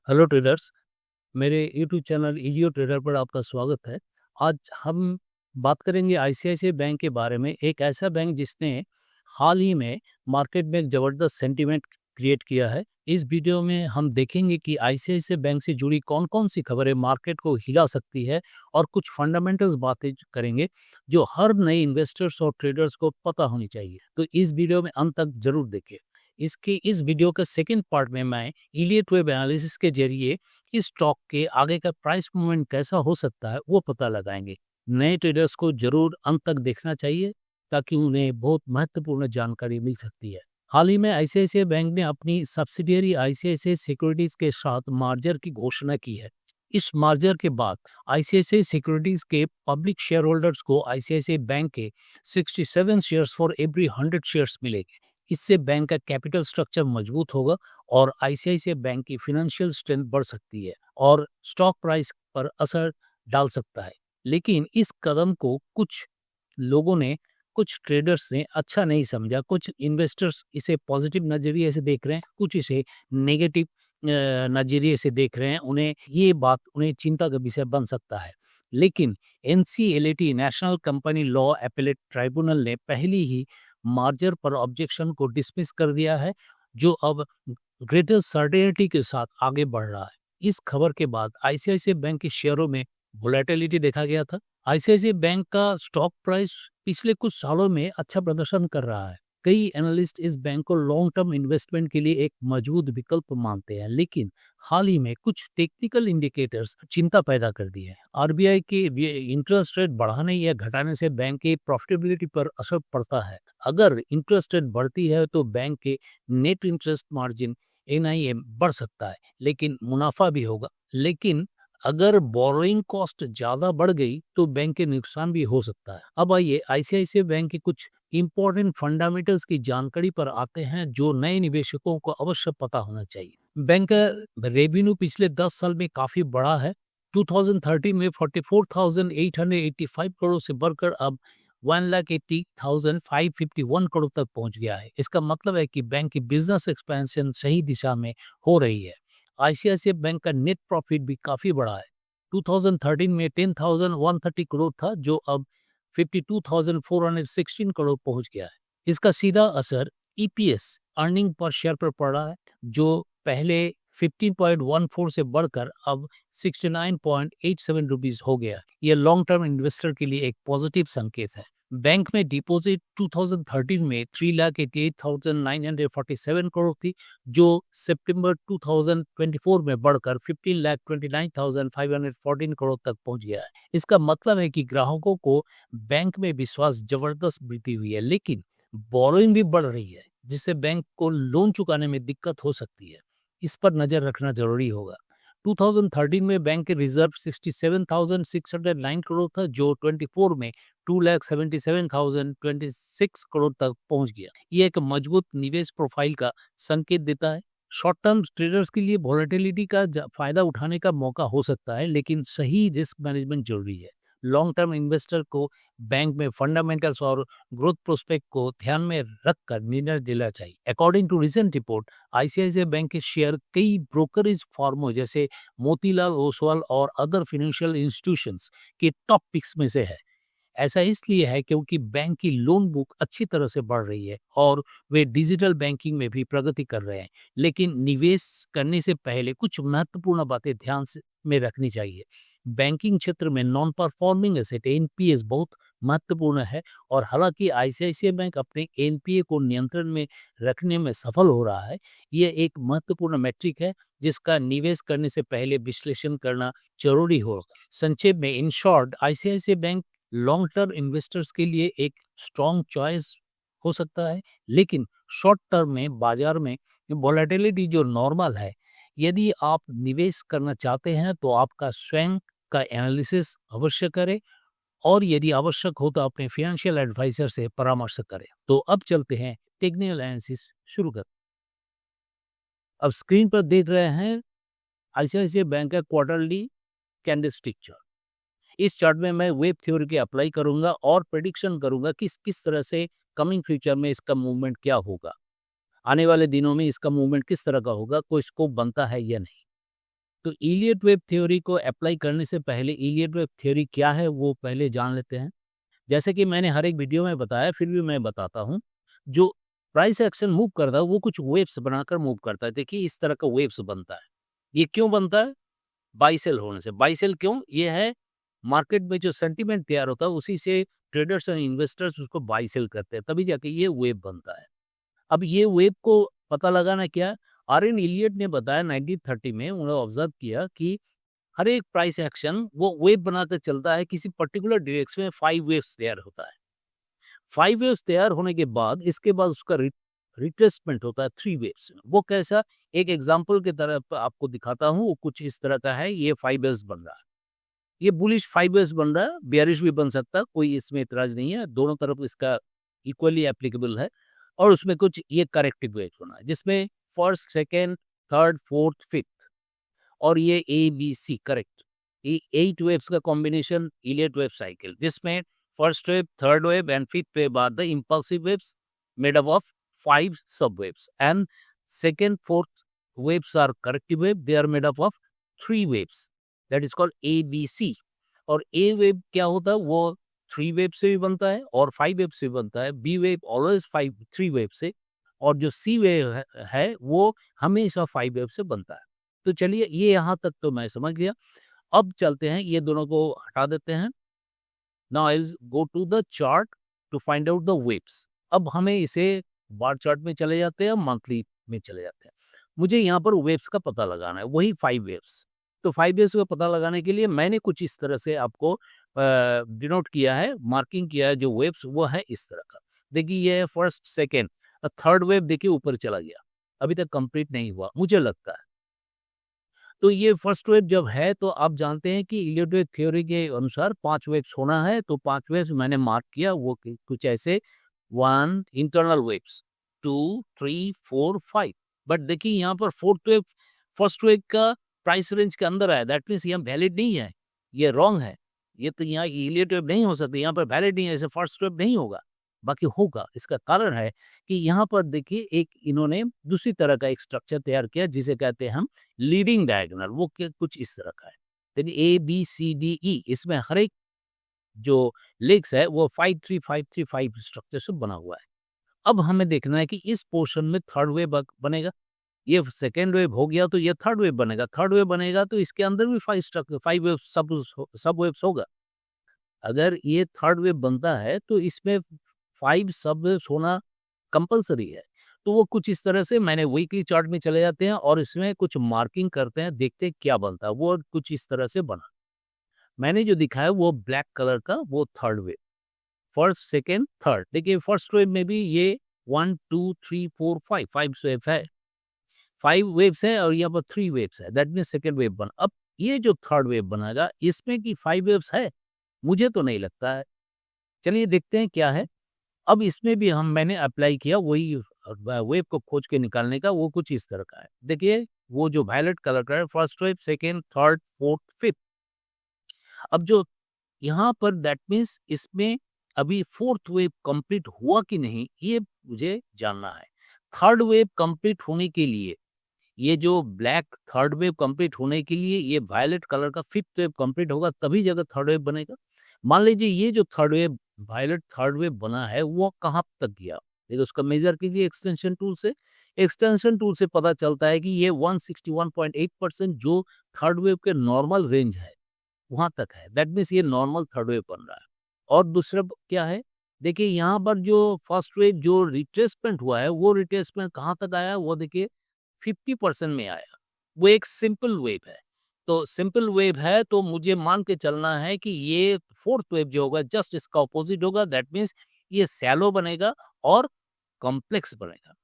Hello traders. मेरे YouTube channel इजियो trader पर आपका स्वागत है। आज हम बात करेंगे आईसीआईसीआई बैंक के बारे में। एक ऐसा बैंक जिसने हाल ही में मार्केट में एक ज़बरदस्त सेंटीमेंट क्रिएट किया है। इस वीडियो में हम देखेंगे कि आईसीआईसीआई बैंक से जुड़ी कौन कौन सी खबरें मार्केट को हिला सकती है और कुछ फंडामेंटल्स बातें करेंगे जो हर नए इन्वेस्टर्स और ट्रेडर्स को पता होनी चाहिए। तो इस वीडियो में अंत तक जरूर देखें। इस वीडियो के सेकंड पार्ट में मैं इलियट वेब एनालिसिस के जरिए इस स्टॉक के आगे का प्राइस मूवमेंट कैसा हो सकता है वो पता लगाएंगे। नए ट्रेडर्स को जरूर अंत तक देखना चाहिए ताकि उन्हें बहुत महत्वपूर्ण जानकारी मिल सकती है। हाल ही में आईसीआईसीआई बैंक ने अपनी सब्सिडियरी आईसीआईसीआई सिक्योरिटीज के साथ मार्जर की घोषणा की है। इस मार्जर के बाद आईसीआईसीआई सिक्योरिटीज के पब्लिक शेयर होल्डर्स को आईसीआईसीआई बैंक के 67 शेयर्स फॉर एवरी 100 शेयर्स मिलेंगे। इससे बैंक का कैपिटल स्ट्रक्चर मजबूत होगा और आईसीआईसीआई बैंक की फाइनेंशियल स्ट्रेंथ बढ़ सकती है और स्टॉक प्राइस पर असर डाल सकता है। लेकिन इस कदम को कुछ लोगों ने, कुछ ट्रेडर्स ने अच्छा नहीं समझा। कुछ इन्वेस्टर्स इसे पॉजिटिव नजरिए से देख रहे हैं, कुछ इसे नेगेटिव नजरिए से देख रहे हैं। उन्हें चिंता का विषय बन सकता है। लेकिन NCLT national company law appellate tribunal ने पहली ही मार्जर पर ऑब्जेक्शन को डिसमिस कर दिया है, जो अब ग्रेटर सर्टेनिटी के साथ आगे बढ़ रहा है। इस खबर के बाद आईसीआईसीआई बैंक के शेयरों में वोलेटिलिटी देखा गया था। आईसीआईसीआई बैंक का स्टॉक प्राइस पिछले कुछ सालों में अच्छा प्रदर्शन कर रहा है। कई एनालिस्ट इस बैंक को लॉन्ग टर्म इन्वेस्टमेंट के लिए एक मजबूत विकल्प मानते हैं, लेकिन हाल ही में कुछ टेक्निकल इंडिकेटर्स चिंता पैदा कर दी है। आरबीआई के इंटरेस्ट रेट बढ़ाने या घटाने से बैंक की प्रॉफिटेबिलिटी पर असर पड़ता है। अगर इंटरेस्ट रेट बढ़ती है तो बैंक के नेट इंटरेस्ट मार्जिन एनआईएम बढ़ सकता है, लेकिन मुनाफा भी होगा। लेकिन अगर बोरोइंग कॉस्ट ज्यादा बढ़ गई तो बैंक के नुकसान भी हो सकता है। अब आइए आईसीआईसीआई बैंक के कुछ इंपॉर्टेंट फंडामेंटल्स की जानकारी पर आते हैं जो नए निवेशकों को अवश्य पता होना चाहिए। बैंक का रेवेन्यू पिछले 10 साल में काफी बड़ा है। 2013 में 44,885 करोड़ से बढ़कर अब 1,80,551 करोड़ तक पहुंच गया है। इसका मतलब है कि बैंक की बिजनेस एक्सपेंशन सही दिशा में हो रही है। आईसीआईसीआई बैंक का नेट प्रॉफिट भी काफी बड़ा है। 2013 में 10,130 करोड़ था, जो अब 52,416 करोड़ पहुंच गया है। इसका सीधा असर ईपीएस अर्निंग पर शेयर पर पड़ रहा है, जो पहले 15.14 से बढ़कर अब 69.87 रुपीज हो गया। यह लॉन्ग टर्म इन्वेस्टर के लिए एक पॉजिटिव संकेत है। बैंक में डिपॉजिट 2013 में 3,88,947 करोड़ थी, जो सितंबर 2024 में बढ़कर 15,29,514 करोड़ तक पहुंच गया है। इसका मतलब है कि ग्राहकों को बैंक में विश्वास जबरदस्त वृद्धि हुई है, लेकिन बोरोइंग भी बढ़ रही है, जिससे बैंक को लोन चुकाने में दिक्कत हो सकती है। इस पर नजर रखना जरूरी होगा। 2013 में बैंक के रिजर्व 67,609 करोड़ था, जो 24 में 2,77,026 करोड़ तक पहुंच गया। यह एक मजबूत निवेश प्रोफाइल का संकेत देता है। शॉर्ट टर्म ट्रेडर्स के लिए वोलेटिलिटी का फायदा उठाने का मौका हो सकता है, लेकिन सही रिस्क मैनेजमेंट जरूरी है। लॉन्ग टर्म इन्वेस्टर को बैंक में फंडामेंटल्स और ग्रोथ प्रोस्पेक्ट को ध्यान में रखकर निर्णय लेना चाहिए। According to recent report, ICICI bank के शेयर कई ब्रोकरेज फर्मों जैसे मोतीलाल ओसवाल और अदर फाइनेंशियल इंस्टीट्यूशंस के टॉप पिक्स में से है। ऐसा इसलिए है क्योंकि बैंक की लोन बुक अच्छी तरह से बढ़ रही है और वे डिजिटल बैंकिंग में भी प्रगति कर रहे हैं। लेकिन निवेश करने से पहले कुछ महत्वपूर्ण बातें में रखनी चाहिए। बैंकिंग क्षेत्र में नॉन परफॉर्मिंग एसेट एनपीए बहुत महत्वपूर्ण है, और हालांकि आईसीआईसीआई बैंक अपने एनपीए को नियंत्रण में रखने में सफल हो रहा है, यह एक महत्वपूर्ण मैट्रिक है जिसका निवेश करने से पहले विश्लेषण करना जरूरी होगा। संक्षेप में, in short, ICICI bank long term investors के लिए एक स्ट्रॉन्ग चॉइस हो सकता है, लेकिन शॉर्ट टर्म में बाजार में वोलेटिलिटी जो नॉर्मल है, यदि आप निवेश करना चाहते हैं तो आपका स्वयं का एनालिसिस अवश्य करें, और यदि आवश्यक हो तो अपने फाइनेंशियल एडवाइजर से परामर्श करें। तो अब चलते हैं टेक्निकल एनालिसिस शुरू कर। अब स्क्रीन पर देख रहे हैं आईसीआईसीआई बैंक का क्वार्टरली कैंडलस्टिक चार्ट। इस चार्ट में मैं वेब थ्योरी के अप्लाई करूंगा और प्रेडिक्शन करूंगा कि किस तरह से कमिंग फ्यूचर में इसका मूवमेंट क्या होगा, आने वाले दिनों में इसका मूवमेंट किस तरह का होगा, कोई स्कोप बनता है या नहीं। तो इलियट वेव थ्योरी को अप्लाई करने से पहले इलियट वेव थ्योरी क्या है वो पहले जान लेते हैं। जैसे कि मैंने हर एक वीडियो में बताया, फिर भी मैं बताता हूँ। जो प्राइस एक्शन मूव करता है वो कुछ वेव्स बनाकर मूव करता है। देखिए इस तरह का वेव्स बनता है। ये क्यों बनता है? बाई सेल होने से। बाई सेल क्यों? ये है मार्केट में जो सेंटीमेंट तैयार होता है उसी से ट्रेडर्स और इन्वेस्टर्स उसको बाई सेल करते हैं, तभी जाके ये वेव बनता है। अब ये वेव को पता लगाना क्या है? आर.एन. इलियट ने बताया 1930 में, उन्होंने ऑब्जर्व किया कि हर एक प्राइस एक्शन वो वेव बनाकर चलता है, किसी पर्टिकुलर डायरेक्शन में 5 वेव्स तैयार होता है। 5 वेव्स तैयार होने के बाद इसके बाद उसका रिट्रेसमेंट होता है 3 वेव्स में। वो कैसा? एक एग्जांपल की तरह आपको दिखाता हूँ, वो कुछ इस तरह का है। ये 5 वेव्स बन रहा है। ये बुलिश 5 वेव्स बन रहा है, बेयरिश भी बन सकता है, कोई इसमें इतराज नहीं है। दोनों तरफ इसका इक्वली एप्लीकेबल है। और उसमें कुछ ये करेक्टिव वेव होना है, जिसमें first, second, third, fourth, fifth और ये ए बी सी करेक्ट। ये 8 वेव्स का कॉम्बिनेशन इलियट वेव साइकिल, जिसमें first wave, third wave and fifth wave are the impulsive waves made up of 5 subwaves, and second, fourth waves are corrective wave. They are made up of 3 waves. That is called ABC. और A wave क्या होता है? वो 3 wave से भी बनता है और 5 वेव से भी बनता है। B वेव ऑलवेज 3 वेव से, और जो C वेव है वो हमेशा 5 वेव से बनता है। तो चलिए ये यहाँ तक तो मैं समझ गया। अब चलते हैं, ये दोनों को हटा देते हैं। Now I'll go to the chart to find out the waves. अब हमें इसे बार चार्ट में चले जाते हैं, मंथली में चले जाते हैं। मुझे यहाँ पर वेव्स का पता लगाना है, वही 5 वेव्स। तो 5 वेव्स का पता लगाने के लिए मैंने कुछ इस तरह से आपको डिनोट किया है, मार्किंग किया है। जो वेव्स वो है इस तरह का। देखिए ये है फर्स्ट, सेकेंड, थर्ड वेव देखिए ऊपर चला गया, अभी तक कंप्लीट नहीं हुआ मुझे लगता है। तो ये फर्स्ट वेव जब है तो आप जानते हैं कि इलियट वेव थ्योरी के अनुसार 5 वेव्स होना है। तो 5 वेव्स मैंने मार्क किया, वो कुछ ऐसे 1 इंटरनल वेव्स, 2, 3, 4, 5। बट देखिए यहाँ पर फोर्थ वेव फर्स्ट वेव का प्राइस रेंज के अंदर है, दैट मीन्स यहाँ वैलिड नहीं है, ये रॉन्ग है। ये तो यहाँ इलियट वेव नहीं हो सकती, यहाँ पर वैलिड नहीं है, ऐसे फर्स्ट वेव नहीं होगा। बाकी होगा, इसका कारण है कि यहाँ पर देखिए एक इन्होंने दूसरी तरह का एक स्ट्रक्चर तैयार किया जिसे कहते हैं हम लीडिंग डायगोनल। वो कुछ इस तरह का है। देखिए ए बी सी डी ई, इसमें हर एक जो लेग्स है वो 5 3 5 3 5 स्ट्रक्चर से बना हुआ है। अब हमें देखना है कि इस पोर्शन में थर्ड वेव बनेगा। ये सेकेंड वेव हो गया तो ये थर्ड वेव बनेगा। थर्ड वेव बनेगा तो इसके अंदर भी 5 स्ट्रक्चर, 5 वेव सब वेव्स होगा। अगर ये थर्ड वेव बनता है तो इसमें 5 सब वेव्स होना कंपल्सरी है। तो वो कुछ इस तरह से मैंने वीकली चार्ट में चले जाते हैं और इसमें कुछ मार्किंग करते हैं, देखते हैं क्या बनता है। वो कुछ इस तरह से बना। मैंने जो दिखाया वो ब्लैक कलर का, वो third wave, first, second, third. देखिए फर्स्ट वेव में भी ये 1 2 3 4 5 5 वेव है, 5 वेव्स है और यहाँ पर 3 वेव्स है, दैट मीन्स सेकेंड वेव बना। अब ये जो थर्ड वेव बनेगा इसमें कि 5 वेव्स है, मुझे तो नहीं लगता है। चलिए देखते हैं क्या है। अब इसमें भी मैंने अप्लाई किया वही वेव को खोज के निकालने का, वो कुछ इस तरह का है। देखिए वो जो वायलेट कलर का है, first wave, second, third, fourth, fifth. अब जो यहाँ पर दैट मीन्स इसमें अभी फोर्थ वेव कंप्लीट हुआ कि नहीं ये मुझे जानना है। थर्ड वेव कंप्लीट होने के लिए, ये जो ब्लैक थर्ड वेव कंप्लीट होने के लिए ये वायलेट कलर का फिफ्थ वेव कंप्लीट होगा, तभी जगह थर्ड वेव बनेगा। मान लीजिए ये जो third wave, violate third wave बना है, वो कहाँ तक गया? देखिए उसका मेजर कीजिए एक्सटेंशन टूल से। एक्सटेंशन टूल से पता चलता है कि ये 161.8% जो थर्ड वेव के नॉर्मल रेंज है वहां तक है। दैट मीन्स ये नॉर्मल थर्ड वेव बन रहा है। और दूसरा क्या है? देखिए यहाँ पर जो फर्स्ट वेव जो रिट्रेसमेंट हुआ है, वो रिट्रेसमेंट कहाँ तक आया? वो देखिए 50% में आया। वो एक सिंपल वेव है। तो सिंपल वेव है तो मुझे मान के चलना है कि ये फोर्थ वेव जो होगा जस्ट इसका ऑपोजिट होगा। दैट मीन्स ये सैलो बनेगा और कॉम्प्लेक्स बनेगा।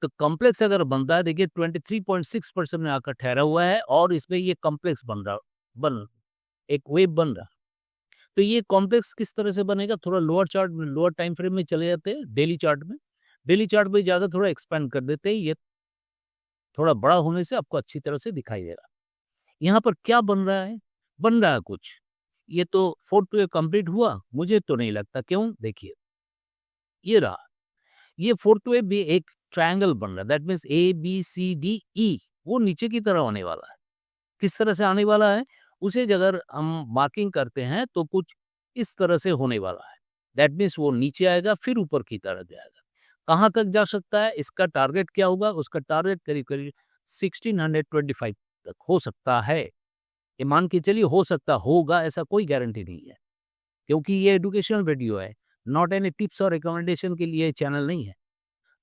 तो कॉम्प्लेक्स अगर बनता है, देखिए 23.6% में आकर ठहरा हुआ है और इसमें ये कॉम्प्लेक्स बन एक वेव बन रहा। तो ये कॉम्प्लेक्स किस तरह से बनेगा? थोड़ा लोअर चार्ट में, लोअर टाइम फ्रेम में चले जाते हैं, डेली चार्ट में। डेली चार्ट में ज़्यादा थोड़ा एक्सपेंड कर देते हैं, ये थोड़ा बड़ा होने से आपको अच्छी तरह से दिखाई देगा। यहाँ पर क्या बन रहा है? बन रहा है कुछ। ये तो फोर्थ वेव कंप्लीट हुआ? मुझे तो नहीं लगता। क्यों? देखिए ये रहा, ये फोर्थ वेव भी एक ट्रायंगल बन रहा है। That means A B C D E, वो नीचे की तरह होने वाला है। किस तरह से आने वाला है, उसे अगर हम मार्किंग करते हैं तो कुछ इस तरह से होने वाला है। दैट मीन्स वो नीचे आएगा फिर ऊपर की तरफ जाएगा। कहाँ तक जा सकता है, इसका टारगेट क्या होगा? उसका टारगेट करीब-करीब 1625 तक हो सकता है। ये मान के चलिए हो सकता होगा, ऐसा कोई गारंटी नहीं है। क्योंकि ये एजुकेशनल वीडियो है, नॉट एनी टिप्स और रिकमेंडेशन के लिए चैनल नहीं है।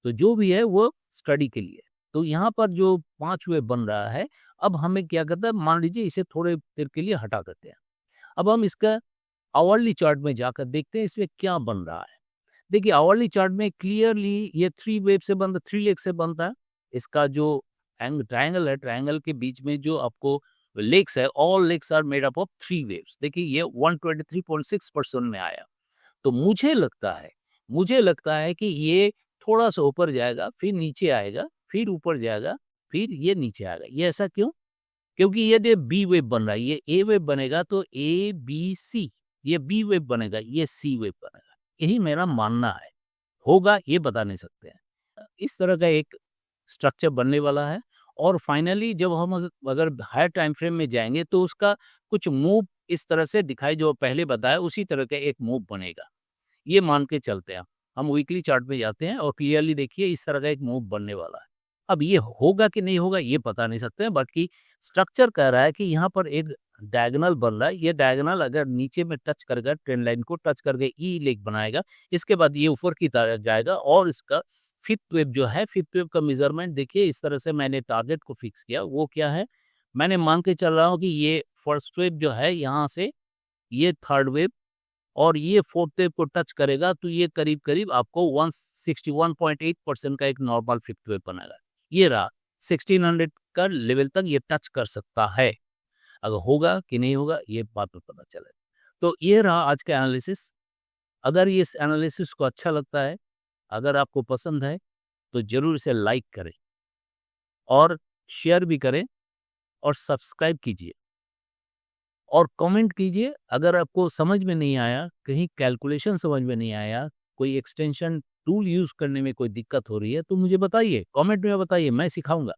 तो जो भी है वो स्टडी के लिए। तो यहाँ पर जो 5 वेव बन रहा है, अब हमें क्या करना है, मान लीजिए इसे थोड़े देर के लिए हटा देते हैं। अब हम इसका आवरली चार्ट में जाकर देखते हैं इसमें क्या बन रहा है। देखिए आवरली चार्ट में क्लियरली ये 3 वेव से बनता 3 लेग से बनता है। इसका जो ट्रायंगल है, ट्रायंगल के बीच में जो आपको लेग्स है, all legs are made up of 3 waves. देखिए ये 123.6% में आया। तो मुझे लगता है कि ये थोड़ा-सा ऊपर जाएगा, फिर नीचे आएगा, फिर ऊपर जाएगा, फिर ये नीचे आएगा। ये ऐसा क्यों? क्योंकि ये बी वेव बन रहा है, ये ए वेव बनेगा तो ए, बी, सी, ये बी वेव बनेगा, ये सी वेव बनेगा। यही मेरा मानना है। होगा ये बता नहीं सकते हैं। इस तरह का एक स्ट्रक्चर बनने वाला है और फाइनली जब हम अगर हायर टाइम फ्रेम में जाएँगे तो उसका कुछ मूव इस तरह से दिखाई जो पहले बताया उसी तरह का एक मूव बनेगा। ये मान के चलते हैं। हम वीकली चार्ट पे जाते हैं और क्लियरली देखिए इस तरह का एक मूव बनने वाला है। अब ये होगा कि नहीं होगा ये बता नहीं सकते हैं, बाकी स्ट्रक्चर कह रहा है कि यहाँ पर एक डायगोनल बन रहा है। ये डायगोनल अगर नीचे में टच करेगा, ट्रेंड लाइन को टच करके ई लेग बनाएगा। इसके बाद ये ऊपर की तरफ जाएगा और इसका फिफ्थ वेव जो है, फिफ्थ वेव का मेज़रमेंट देखिए इस तरह से मैंने टारगेट को फिक्स किया। वो क्या है? मैंने मान के चल रहा हूँ कि ये फर्स्ट वेव जो है यहाँ से ये थर्ड वेव और ये फोर्थ वेव को टच करेगा तो ये करीब-करीब आपको 161.8% का एक नॉर्मल फिफ्थ वेव बनेगा। ये रहा 1600 का लेवल तक ये टच कर सकता है। अगर होगा कि नहीं होगा ये बाद में पता चलेगा। तो ये रहा आज का एनालिसिस। अगर ये इस एनालिसिस को अच्छा लगता है, अगर आपको पसंद है तो ज़रूर इसे लाइक करें और शेयर भी करें और सब्सक्राइब कीजिए। और कमेंट कीजिए अगर आपको समझ में नहीं आया, कहीं कैलकुलेशन समझ में नहीं आया, कोई एक्सटेंशन टूल यूज़ करने में कोई दिक्कत हो रही है तो मुझे बताइए, कमेंट में बताइए, मैं सिखाऊँगा।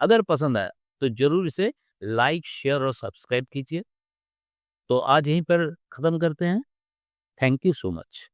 अगर पसंद आया तो ज़रूर इसे लाइक, शेयर और सब्सक्राइब कीजिए। तो आज यहीं पर ख़त्म करते हैं। Thank you so much.